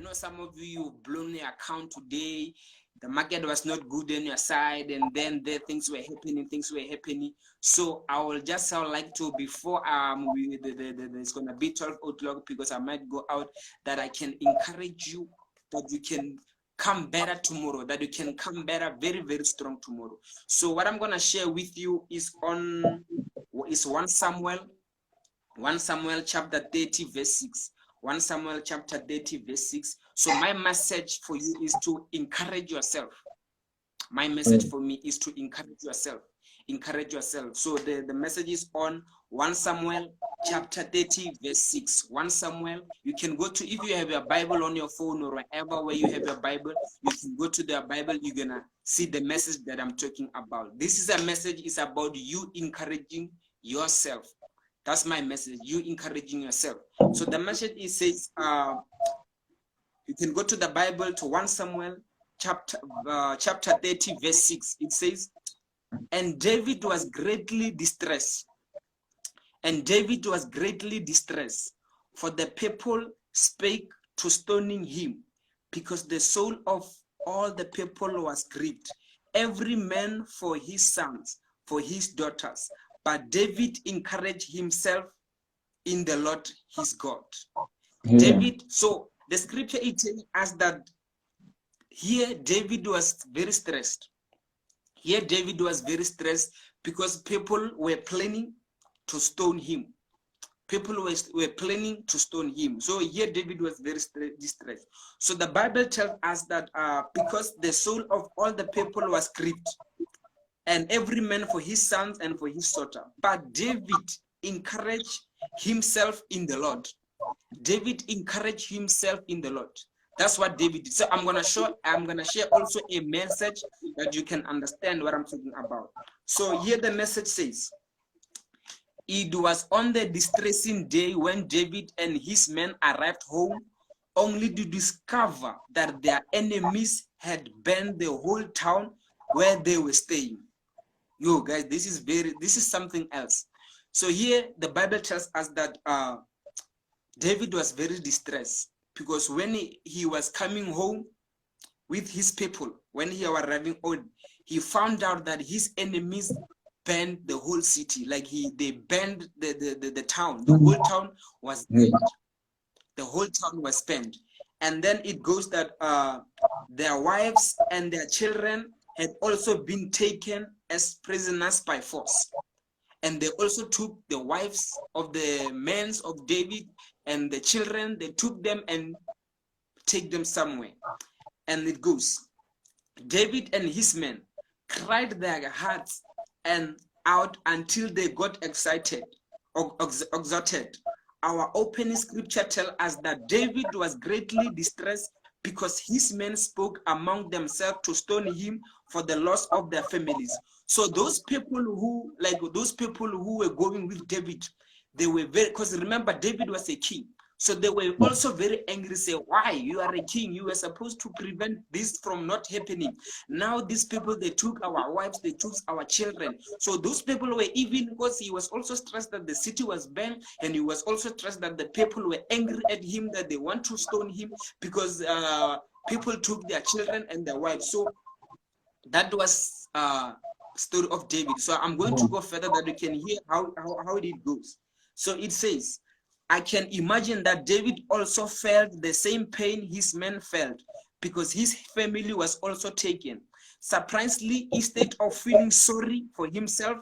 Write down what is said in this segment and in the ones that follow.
know some of you blown your account today. The market was not good on your side, and then the things were happening. So I would like to, before it's gonna be 12 o'clock, because I might go out, that I can encourage you that you can come better tomorrow, that you can come better, very, very strong tomorrow. So what I'm gonna share with you is 1 Samuel chapter 30 verse 6. 1 Samuel chapter 30 verse 6. So my message for you is to encourage yourself. My message for me is to encourage yourself. Encourage yourself. So the message is on 1 Samuel chapter 30 verse 6. 1 Samuel, you can go to, if you have your Bible on your phone or wherever where you have your Bible, you can go to the Bible. You're gonna see the message that I'm talking about. This is a message, is about you encouraging yourself. That's my message, you encouraging yourself. So the message, it says, you can go to the Bible to 1 Samuel chapter 30 verse 6. It says, and David was greatly distressed. And David was greatly distressed, for the people spake to stoning him, because the soul of all the people was grieved, every man for his sons, for his daughters. But David encouraged himself in the Lord his God. David, so the scripture, it tells us that here David was very stressed. Here David was very stressed because people were planning to stone him. People were planning to stone him. So here David was very distressed. So the Bible tells us that because the soul of all the people was grieved, and every man for his sons and for his daughter. But David encouraged himself in the Lord. David encouraged himself in the Lord. That's what David did. So I'm gonna share also a message that you can understand what I'm talking about. So here the message says, it was on the distressing day when David and his men arrived home, only to discover that their enemies had burned the whole town where they were staying. Yo, guys, this is something else. So here the Bible tells us that David was very distressed, because when he was coming home with his people, when he was arriving home, he found out that his enemies burned the whole city. Like they burned the town. The whole town was burned. The whole town was burned. And then it goes that their wives and their children had also been taken as prisoners by force. And they also took the wives of the men of David and the children. They took them and take them somewhere. And it goes, David and his men cried their hearts and out until they got excited or exalted. Our opening scripture tells us that David was greatly distressed because his men spoke among themselves to stone him for the loss of their families. So those people who were going with David, they were very, because remember, David was a king. So they were also very angry, say, why? You are a king. You were supposed to prevent this from not happening. Now these people, they took our wives, they took our children. So those people were, even because he was also stressed that the city was burned, and he was also stressed that the people were angry at him, that they want to stone him because people took their children and their wives. So that was story of David. So I'm going to go further that you can hear how it goes. So it says, I can imagine that David also felt the same pain his men felt, because his family was also taken. Surprisingly, instead of feeling sorry for himself,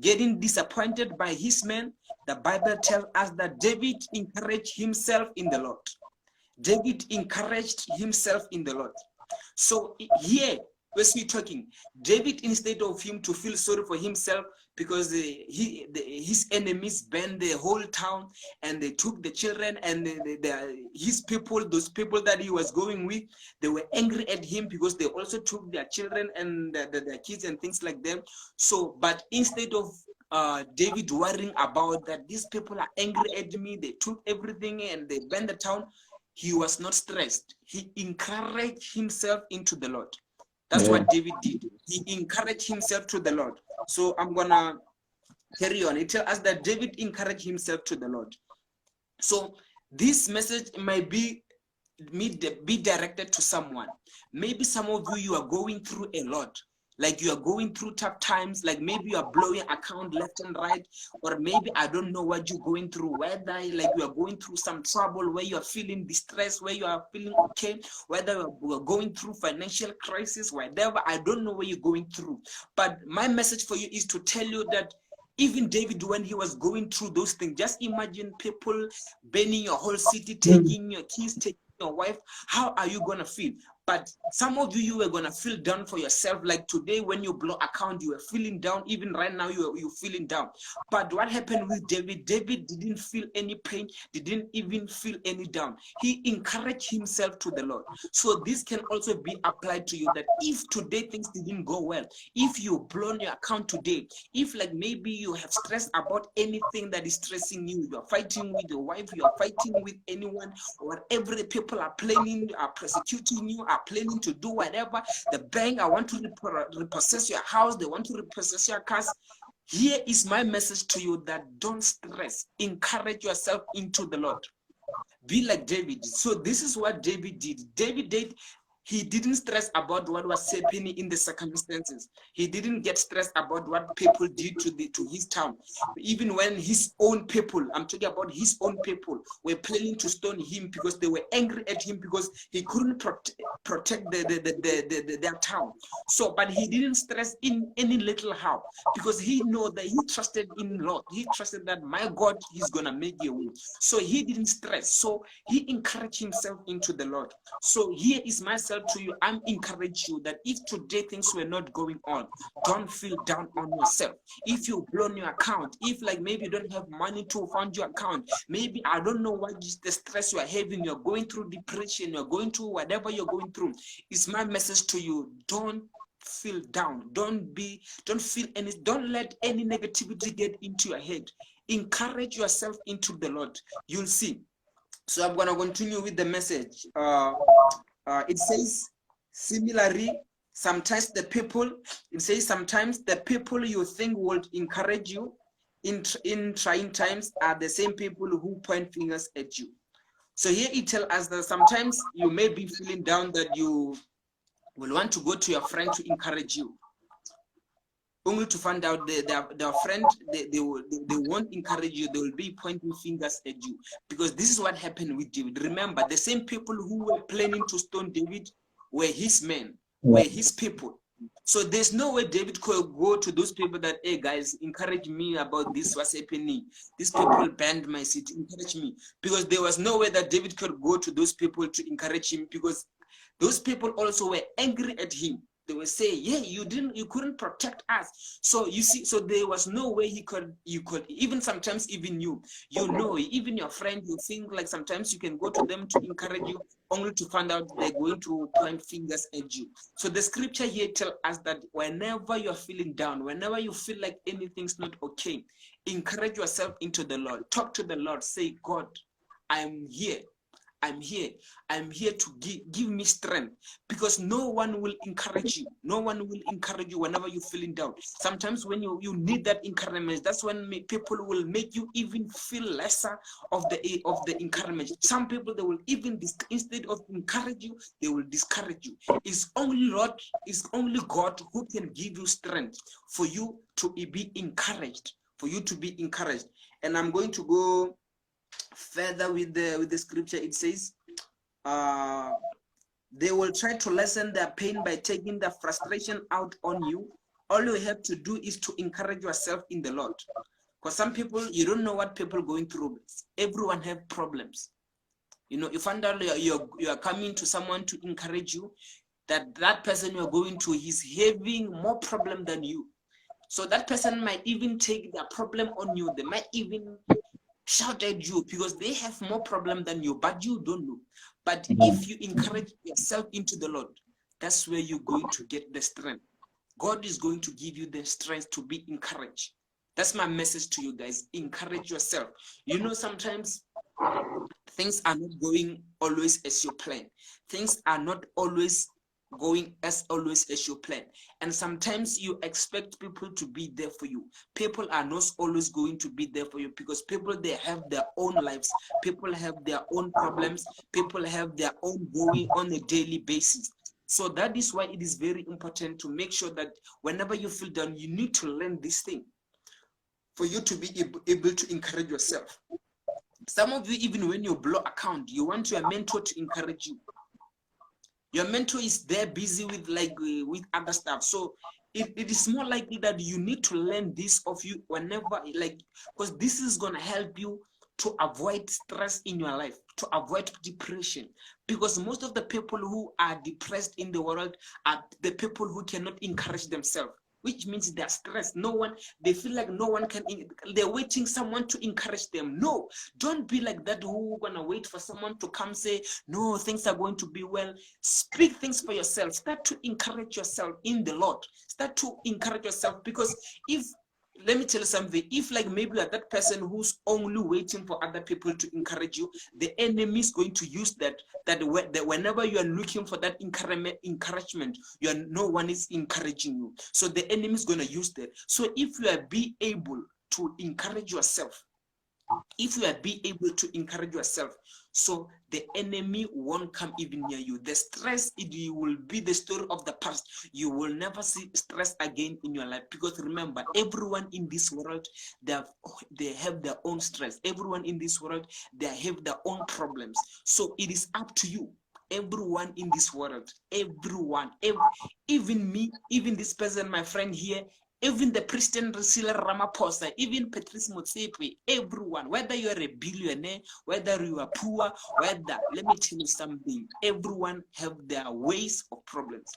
getting disappointed by his men, the Bible tells us that David encouraged himself in the Lord. David encouraged himself in the Lord. So here, as we're talking, David, instead of him to feel sorry for himself, because his enemies burned the whole town and they took the children and his people, those people that he was going with, they were angry at him because they also took their children and their kids and things like that. So, but instead of David worrying about that these people are angry at me, they took everything and they burned the town, he was not stressed. He encouraged himself into the Lord. That's what David did. He encouraged himself to the Lord. So I'm gonna carry on. It tells us that David encouraged himself to the Lord. So this message might be be directed to someone. Maybe some of you are going through a lot. Like you are going through tough times, like maybe you are blowing account left and right, or maybe I don't know what you're going through, whether like you are going through some trouble, where you are feeling distressed, where you are feeling okay, whether you are going through financial crisis, whatever, I don't know where you're going through. But my message for you is to tell you that even David, when he was going through those things, just imagine people burning your whole city, taking your kids, taking your wife. How are you going to feel? But some of you were going to feel down for yourself. Like today, when you blow account, you were feeling down. Even right now, you're feeling down. But what happened with David? David didn't feel any pain, didn't even feel any down. He encouraged himself to the Lord. So this can also be applied to you, that if today things didn't go well, if you blown your account today, if like maybe you have stressed about anything that is stressing you, you're fighting with your wife, you're fighting with anyone, or every people are planning, are persecuting you, are planning to do whatever. The bank, I want to repossess your house, they want to repossess your cars. Here is my message to you, that don't stress. Encourage yourself into the Lord. Be like David. So this is what David did. He didn't stress about what was happening in the circumstances. He didn't get stressed about what people did to his town. Even when his own people, I'm talking about his own people, were planning to stone him because they were angry at him because he couldn't protect their town. So, but he didn't stress in any little how, because he know that he trusted in Lord. He trusted that my God is gonna make a way. So he didn't stress. So he encouraged himself into the Lord. So here is myself to you. I'm encouraging you that if today things were not going on, don't feel down on yourself. If you blown your account, if like maybe you don't have money to fund your account, maybe I don't know what is the stress you are having, you're going through depression, you're going through whatever you're going through, it's my message to you. Don't feel down. Don't let any negativity get into your head. Encourage yourself into the Lord. You'll see. So I'm going to continue with the message. It says, similarly, sometimes the people you think would encourage you in trying times are the same people who point fingers at you. So here it tells us that sometimes you may be feeling down, that you will want to go to your friend to encourage you, only to find out their friend, they won't encourage you. They will be pointing fingers at you, because this is what happened with David. Remember, the same people who were planning to stone David were his men, were his people. So there's no way David could go to those people that, hey guys, encourage me about this, what's happening. These people banned my city, encourage me. Because there was no way that David could go to those people to encourage him, because those people also were angry at him. They will say, yeah, you couldn't protect us. So you see, so there was no way you could, even sometimes, even you know, even your friend, you think like sometimes you can go to them to encourage you, only to find out they're going to point fingers at you. So the scripture here tells us that whenever you're feeling down, whenever you feel like anything's not okay, encourage yourself into the Lord. Talk to the Lord. Say, God, I'm here. I'm here to give me strength, because no one will encourage you. No one will encourage you whenever you're feeling down. Sometimes when you need that encouragement, that's when people will make you even feel lesser of the encouragement. Some people, they will even, instead of encourage you, they will discourage you. It's only God who can give you strength for you to be encouraged, And I'm going to go further with the scripture. It says, they will try to lessen their pain by taking the frustration out on you. All you have to do is to encourage yourself in the Lord. Because some people, you don't know what people are going through. Everyone have problems. You know, you find out you are coming to someone to encourage you, that person you're going to, he's having more problem than you. So that person might even take their problem on you. They might even shout at you because they have more problem than you, but you don't know. But if you encourage yourself into the Lord, that's where you're going to get the strength. God is going to give you the strength to be encouraged. That's my message to you guys. Encourage yourself. You know, sometimes things are not going always as you plan. Things are not always going as always as you plan. And sometimes you expect people to be there for you. People are not always going to be there for you, because people, they have their own lives, people have their own problems, people have their own going on a daily basis. So that is why it is very important to make sure that whenever you feel down, you need to learn this thing for you to be able to encourage yourself. Some of you, even when you blow account, you want your mentor to encourage you. Your mentor is there busy with with other stuff. So it is more likely that you need to learn this of you whenever, because this is going to help you to avoid stress in your life, to avoid depression. Because most of the people who are depressed in the world are the people who cannot encourage themselves, which means they're stressed. No one, they feel like no one can, they're waiting someone to encourage them. No, don't be like that who gonna wait for someone to come say, no, things are going to be well. Speak things for yourself. Start to encourage yourself in the Lord. Start to encourage yourself, because if, let me tell you something, if maybe you're that person who's only waiting for other people to encourage you, the enemy is going to use that whenever you are looking for that encouragement, no one is encouraging you. So the enemy is going to use that. So if you are be able to encourage yourself, if you are be able to encourage yourself, so the enemy won't come even near you. The stress, it will be the story of the past. You will never see stress again in your life, because remember, everyone in this world, they have their own stress. Everyone in this world, they have their own problems. So it is up to you. Everyone in this world, everyone, even me, even this person, my friend here, even the President Cyril Ramaphosa, even Patrice Motsepe, everyone, whether you are a billionaire, whether you are poor, whether, let me tell you something, everyone have their ways of problems.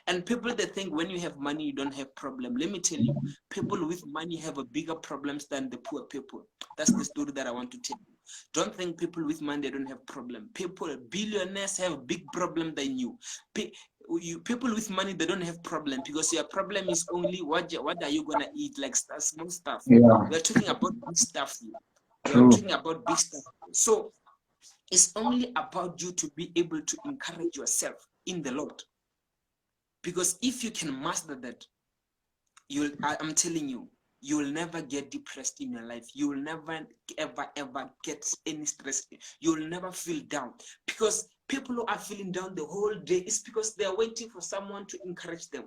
And people that think when you have money, you don't have problem. Let me tell you, people with money have a bigger problems than the poor people. That's the story that I want to tell you. Don't think people with money, they don't have problem. People, billionaires have a big problem than you. People with money, they don't have problem, because your problem is only what are you gonna eat, like small stuff. Yeah. We're talking about big stuff here. True. We're talking about big stuff. So it's only about you to be able to encourage yourself in the Lord, because if you can master that, I'm telling you, you will never get depressed in your life. You will never ever get any stress. You will never feel down, because people who are feeling down the whole day is because they are waiting for someone to encourage them.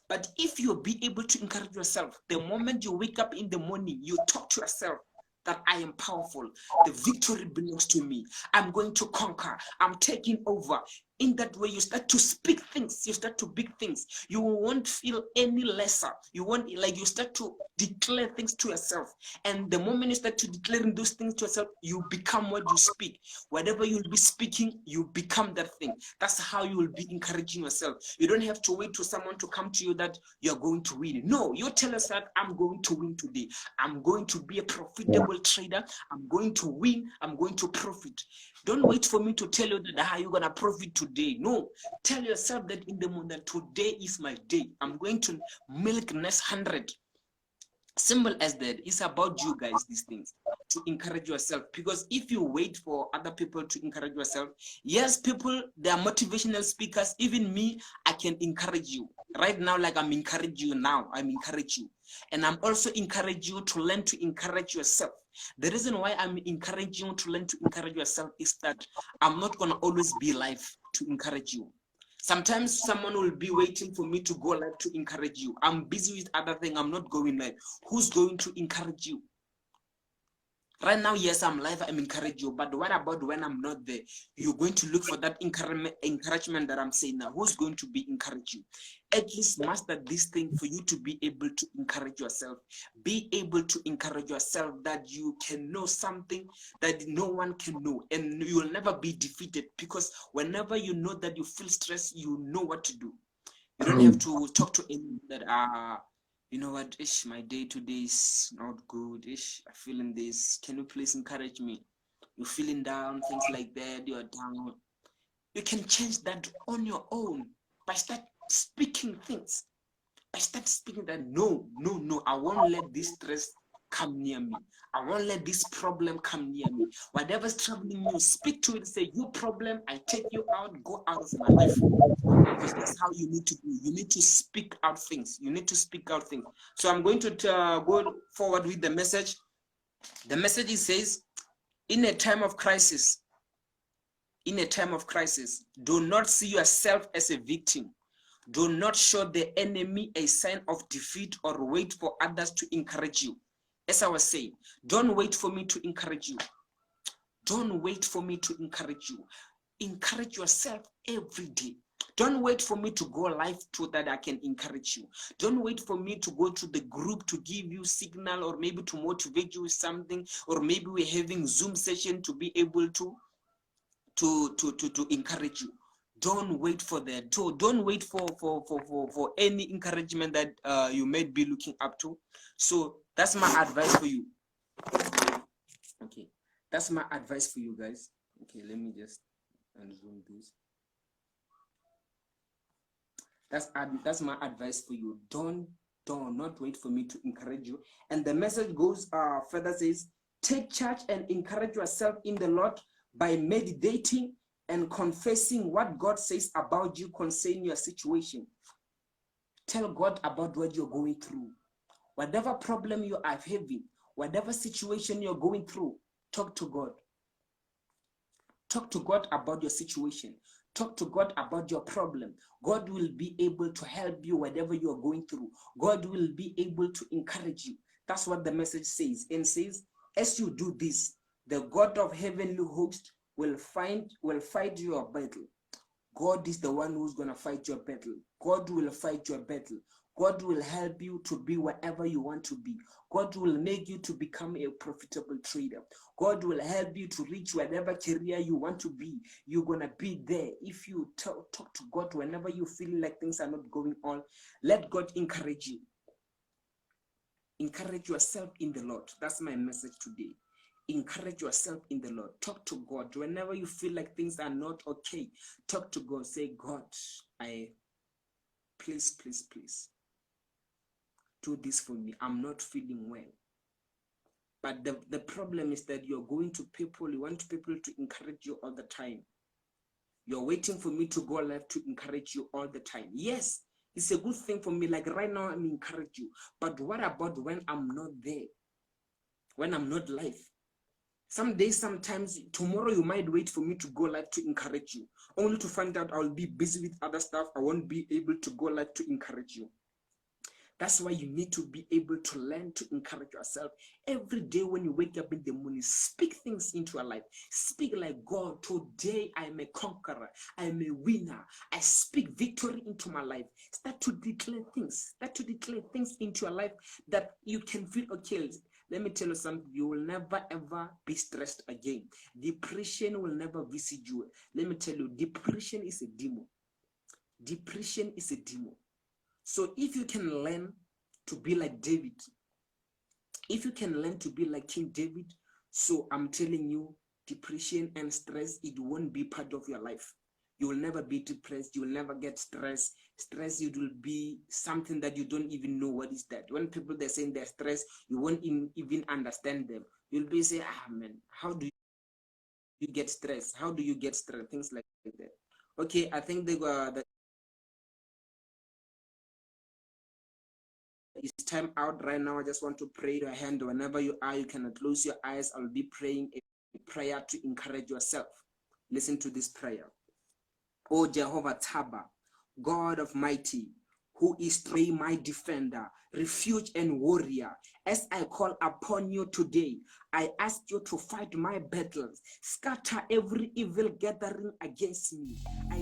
But if you'll be able to encourage yourself, the moment you wake up in the morning, you talk to yourself that I am powerful. The victory belongs to me. I'm going to conquer. I'm taking over. In that way, you start to speak things. You start to big things. You won't feel any lesser. You won't, you start to declare things to yourself. And the moment you start to declaring those things to yourself, you become what you speak. Whatever you'll be speaking, you become that thing. That's how you will be encouraging yourself. You don't have to wait for someone to come to you that you're going to win. No, you tell yourself, I'm going to win today. I'm going to be a profitable trader. I'm going to win. I'm going to profit. Don't wait for me to tell you that how you're going to profit today. No, tell yourself that in the moment, today is my day. I'm going to milk next 100. Simple as that. It's about you guys, these things, to encourage yourself. Because if you wait for other people to encourage yourself, yes, people, they are motivational speakers. Even me, I can encourage you. Right now, like I'm encouraging you now, I'm encouraging you. And I'm also encouraging you to learn to encourage yourself. The reason why I'm encouraging you to learn to encourage yourself is that I'm not going to always be live to encourage you. Sometimes someone will be waiting for me to go live to encourage you. I'm busy with other things. I'm not going live. Who's going to encourage you? Right now, yes, I'm live. I'm encouraging you. But what about when I'm not there? You're going to look for that encouragement that I'm saying now. Who's going to be encouraging you? At least master this thing for you to be able to encourage yourself. Be able to encourage yourself that you can know something that no one can know. And you will never be defeated, because whenever you know that you feel stressed, you know what to do. You don't have to talk to anyone that you know what, ish, my day today is not good, ish, I'm feeling this, can you please encourage me? You're feeling down, things like that, you're down. You can change that on your own by start speaking things. By start speaking that no, I won't let this stress come near me. I won't let this problem come near me. Whatever's troubling you, speak to it, say, you problem, I take you out, go out of my life. because that's how you need to do. You need to speak out things. You need to speak out things. So I'm going to go forward with the message. The message says, in a time of crisis, do not see yourself as a victim. Do not show the enemy a sign of defeat or wait for others to encourage you. As I was saying, don't wait for me to encourage you. Don't wait for me to encourage you. Encourage yourself every day. Don't wait for me to go live so that I can encourage you. Don't wait for me to go to the group to give you signal or maybe to motivate you with something, or maybe we're having Zoom session to be able to encourage you. Don't wait for that. Don't wait for any encouragement that you may be looking up to. So that's my advice for you. Okay, that's my advice for you guys. Okay, let me just unzoom this. That's my advice for you. Do not wait for me to encourage you. And the message goes further, says, take charge and encourage yourself in the Lord by meditating and confessing what God says about you concerning your situation. Tell God about what you're going through. Whatever problem you are having, whatever situation you're going through, talk to God. Talk to God about your situation. Talk to God about your problem. God will be able to help you whatever you are going through. God will be able to encourage you. That's what the message says. And says, as you do this, the God of heavenly host will fight your battle. God is the one who's going to fight your battle. God will fight your battle. God will help you to be whatever you want to be. God will make you to become a profitable trader. God will help you to reach whatever career you want to be. You're going to be there. If you talk to God whenever you feel like things are not going on, let God encourage you. Encourage yourself in the Lord. That's my message today. Encourage yourself in the Lord. Talk to God. Whenever you feel like things are not okay, talk to God. Say, God, please do this for me. I'm not feeling well. But the problem is that you're going to people, you want people to encourage you all the time. You're waiting for me to go live to encourage you all the time. Yes, it's a good thing for me. Like right now, I'm encouraging you. But what about when I'm not there? When I'm not live? Some days, sometimes, tomorrow you might wait for me to go live to encourage you, only to find out I'll be busy with other stuff. I won't be able to go live to encourage you. That's why you need to be able to learn to encourage yourself. Every day when you wake up in the morning, speak things into your life. Speak like, God, today I am a conqueror. I am a winner. I speak victory into my life. Start to declare things. Start to declare things into your life that you can feel okay. Let me tell you something. You will never ever be stressed again. Depression will never visit you. Let me tell you, depression is a demon. Depression is a demon. So if you can learn to be like David, if you can learn to be like King David, so I'm telling you, depression and stress, it won't be part of your life. You will never be depressed. You will never get stressed. Stress, it will be something that you don't even know what is that. When people, they're saying they're stressed, you won't even understand them. You'll be saying, man, how do you get stressed? How do you get stressed? Things like that. Okay, I think it's time out right now. I just want to pray your hand. Whenever you are, you can close your eyes. I'll be praying a prayer to encourage yourself. Listen to this prayer. O Jehovah Taba, God of mighty, who is my defender, refuge and warrior, as I call upon you today, I ask you to fight my battles, scatter every evil gathering against me. I